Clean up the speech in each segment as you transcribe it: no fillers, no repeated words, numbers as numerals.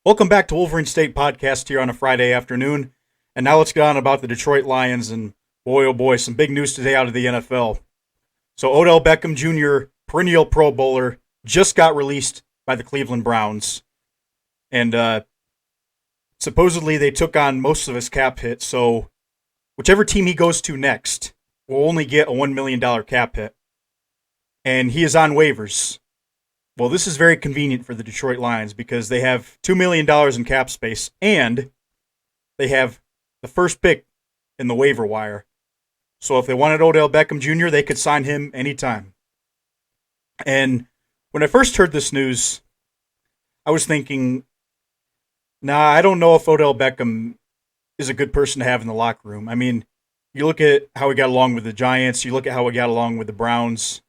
Welcome back to Wolverine State Podcast here on a Friday afternoon. And now let's get on about the Detroit Lions. And boy, oh boy, some big news today out of the NFL. So Odell Beckham Jr., perennial Pro Bowler, just got released by the Cleveland Browns. And supposedly they took on most of his cap hit. So whichever team he goes to next will only get a $1 million cap hit. And he is on waivers. Well, this is very convenient for the Detroit Lions because they have $2 million in cap space and they have the first pick in the waiver wire. So if they wanted Odell Beckham Jr., they could sign him anytime. And when I first heard this news, I was thinking, I don't know if Odell Beckham is a good person to have in the locker room. I mean, you look at how he got along with the Giants. You look at how he got along with the Browns.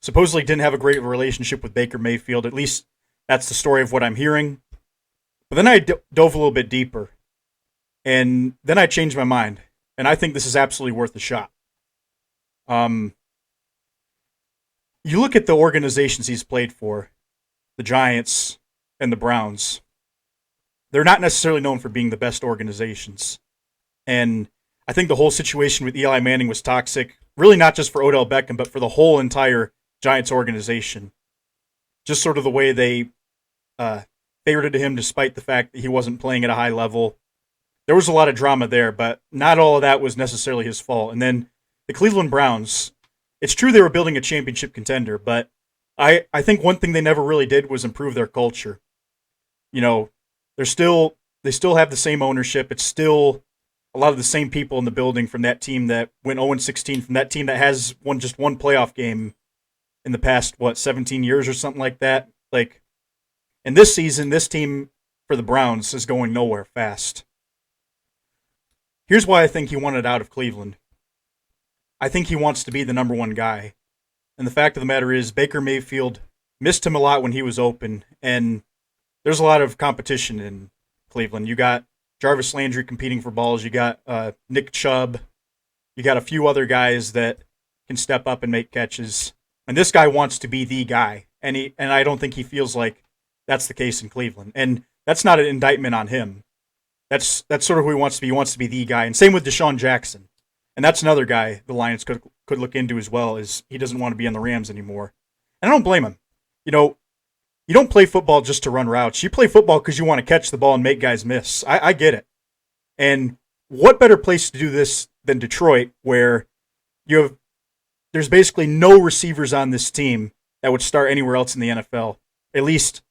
Supposedly didn't have a great relationship with Baker Mayfield. At least that's the story of what I'm hearing. But then I dove a little bit deeper. And then I changed my mind. And I think this is absolutely worth a shot. You look at the organizations he's played for, the Giants and the Browns. They're not necessarily known for being the best organizations. And I think the whole situation with Eli Manning was toxic, really not just for Odell Beckham, but for the whole entire Giants organization. Just sort of the way they favored him despite the fact that he wasn't playing at a high level. There was a lot of drama there, but not all of that was necessarily his fault. And then the Cleveland Browns, it's true they were building a championship contender, but I think one thing they never really did was improve their culture. You know, they still have the same ownership. It's still a lot of the same people in the building from that team that went 0-16, from that team that has won just one playoff game in the past, 17 years or something like that. And this season, this team for the Browns is going nowhere fast. Here's why I think he wanted out of Cleveland. I think he wants to be the number one guy. And the fact of the matter is, Baker Mayfield missed him a lot when he was open, and there's a lot of competition in Cleveland. You got Jarvis Landry competing for balls. You got Nick Chubb. You got a few other guys that can step up and make catches. And this guy wants to be the guy. And I don't think he feels like that's the case in Cleveland. And that's not an indictment on him. That's sort of who he wants to be. He wants to be the guy. And same with Deshaun Jackson. And that's another guy the Lions could look into as well, is he doesn't want to be on the Rams anymore. And I don't blame him. You know, you don't play football just to run routes. You play football because you want to catch the ball and make guys miss. I get it. And what better place to do this than Detroit, where there's basically no receivers on this team that would start anywhere else in the NFL, at least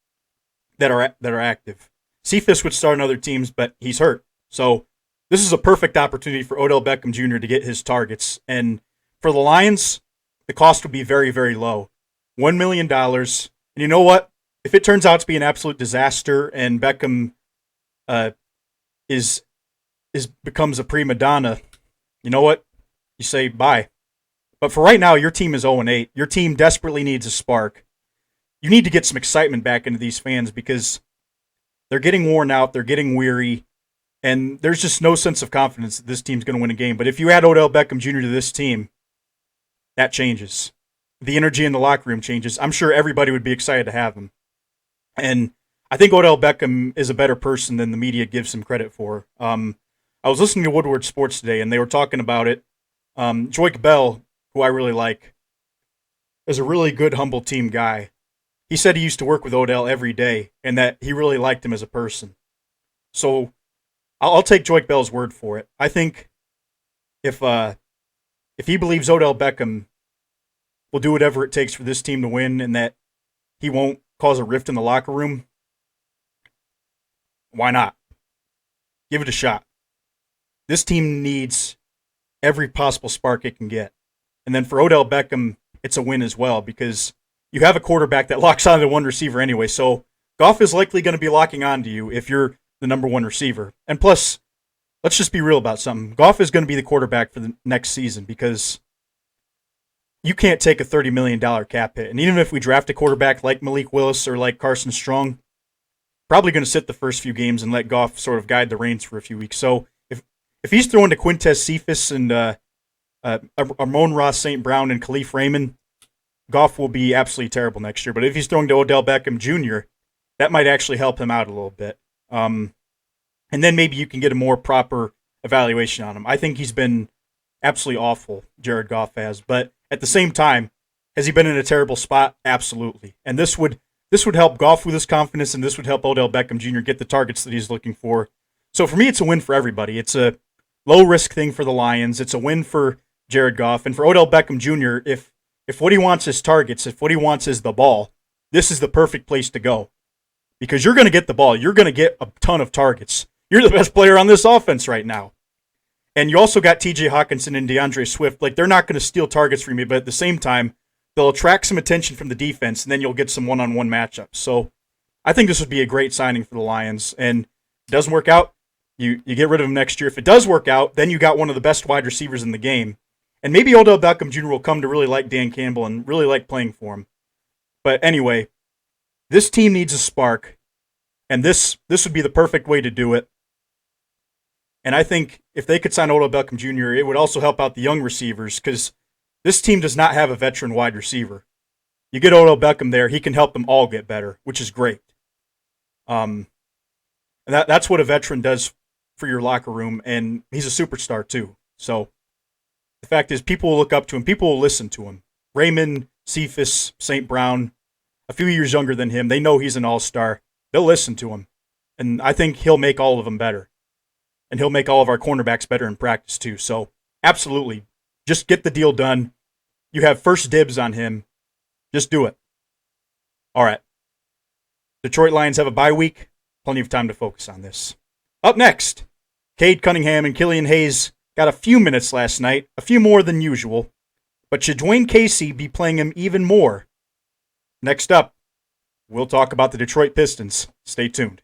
that are active. Cephas would start on other teams, but he's hurt. So this is a perfect opportunity for Odell Beckham Jr. to get his targets. And for the Lions, the cost would be very, very low. $1 million. And you know what? If it turns out to be an absolute disaster and Beckham becomes a prima donna, you know what? You say bye. But for right now, your team is 0-8. Your team desperately needs a spark. You need to get some excitement back into these fans because they're getting worn out, they're getting weary, and there's just no sense of confidence that this team's going to win a game. But if you add Odell Beckham Jr. to this team, that changes. The energy in the locker room changes. I'm sure everybody would be excited to have him. And I think Odell Beckham is a better person than the media gives him credit for. I was listening to Woodward Sports today, and they were talking about it. Joik Bell, who I really like, is a really good, humble team guy. He said he used to work with Odell every day, and that he really liked him as a person. So I'll take Joik Bell's word for it. I think if he believes Odell Beckham will do whatever it takes for this team to win, and that he won't cause a rift in the locker room, why not? Give it a shot. This team needs every possible spark it can get. And then for Odell Beckham, it's a win as well because you have a quarterback that locks on to one receiver anyway. So Goff is likely going to be locking on to you if you're the number one receiver. And plus, let's just be real about something. Goff is going to be the quarterback for the next season because you can't take a $30 million cap hit. And even if we draft a quarterback like Malik Willis or like Carson Strong, probably going to sit the first few games and let Goff sort of guide the reins for a few weeks. So if he's throwing to Quintez Cephas and Amon-Ra St. Brown and Khalif Raymond, Goff will be absolutely terrible next year. But if he's throwing to Odell Beckham Jr., that might actually help him out a little bit. And then maybe you can get a more proper evaluation on him. I think he's been absolutely awful, Jared Goff has. But at the same time, has he been in a terrible spot? Absolutely. And this would help Goff with his confidence, and this would help Odell Beckham Jr. get the targets that he's looking for. So for me, it's a win for everybody. It's a low-risk thing for the Lions. It's a win for Jared Goff. And for Odell Beckham Jr., if what he wants is targets, if what he wants is the ball, this is the perfect place to go. Because you're going to get the ball. You're going to get a ton of targets. You're the best player on this offense right now. And you also got TJ Hawkinson and DeAndre Swift. Like, they're not going to steal targets from you, but at the same time, they'll attract some attention from the defense, and then you'll get some one-on-one matchups. So I think this would be a great signing for the Lions. And if it doesn't work out, you get rid of him next year. If it does work out, then you got one of the best wide receivers in the game. And maybe Odell Beckham Jr. will come to really like Dan Campbell and really like playing for him. But anyway, this team needs a spark, and this would be the perfect way to do it. And I think if they could sign Odell Beckham Jr., it would also help out the young receivers, because this team does not have a veteran wide receiver. You get Odell Beckham there, he can help them all get better, which is great. And that's what a veteran does for your locker room, and he's a superstar too. So the fact is, people will look up to him, people will listen to him. Raymond, Cephas, St. Brown, a few years younger than him, they know he's an all-star. They'll listen to him, and I think he'll make all of them better. And he'll make all of our cornerbacks better in practice too. So absolutely, just get the deal done. You have first dibs on him. Just do it. All right. Detroit Lions have a bye week. Plenty of time to focus on this. Up next, Cade Cunningham and Killian Hayes got a few minutes last night, a few more than usual. But should Dwayne Casey be playing him even more? Next up, we'll talk about the Detroit Pistons. Stay tuned.